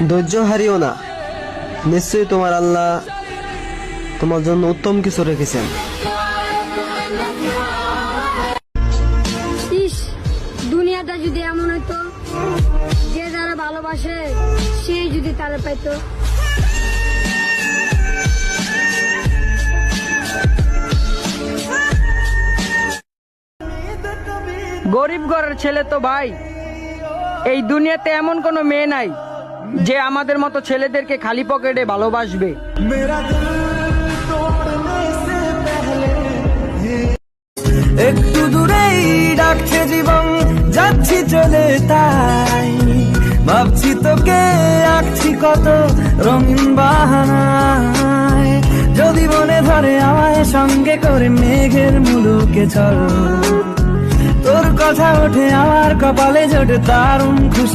ধৈর্য হারিও না, নিশ্চয়ই তোমার আল্লাহ তোমার জন্য উত্তম কিছু রেখেছেন। ইস, দুনিয়াটা যদি এমন হইতো যে যারা ভালোবাসে সেই যদি তারা পাইতো। গরিব ঘরের ছেলে তো ভাই, এই দুনিয়াতে এমন কোনো মেয়ে নাই যে আমাদের মতো ছেলেদেরকে খালি পকেটে ভালোবাসবে। একটু দূরেই ডাকছে জীবন, যাচ্ছি চলে তাই ভাবছি তোকে আঁকছি কত রঙিন বাহানায়। যদি মনে ধরে আমায় সঙ্গে করে মেঘের মুলুকে চল, তোর কথা ওঠে আমার কপালে জোটে দারুণ খুশি।